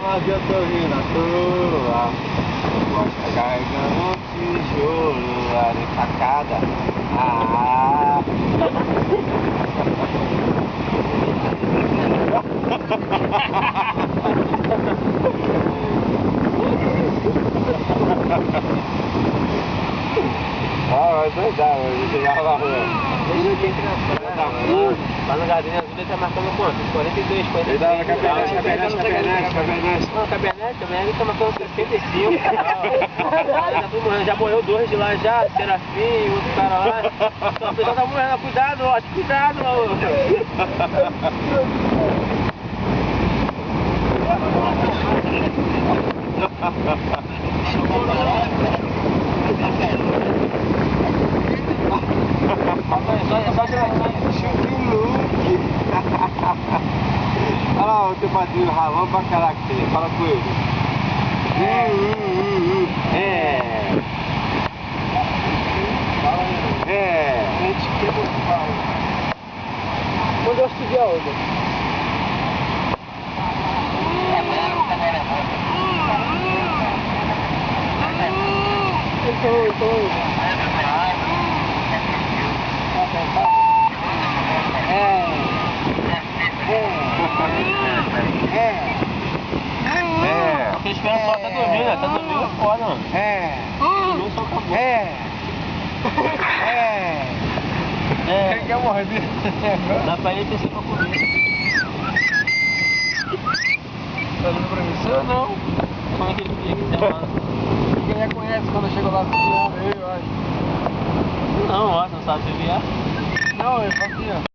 Mas eu tô rindo à toa. Gosta carregando um tijolo lá de facada. Vai doidar, eu chegava na rua. Ele tem que ir na praia. Lá no Galinha Azul ele tá marcando quanto? 42, 43. Ele dava Cabernete. Não, Cabernete ele tá marcando 65. Já morreu 2 de lá já, Serafim, outro cara lá. Então, o pessoal tá morrendo, cuidado, ó, cuidado, maluco. Olha lá o teu padrinho ralando pra caraca, fala com ele. Quando eu estudei a onda? Porque espera só tá dormindo, tá dormindo fora, mano. Dormiu só acabou. Ele quer morder. Dá pra ele descer pra comer. Tá dando pra mim? Eu não. Como é que ele fica encerrado? Quem já conhece quando chegou lá do eu acho. Não, ó, você não sabe se vier? Não, ele fazia.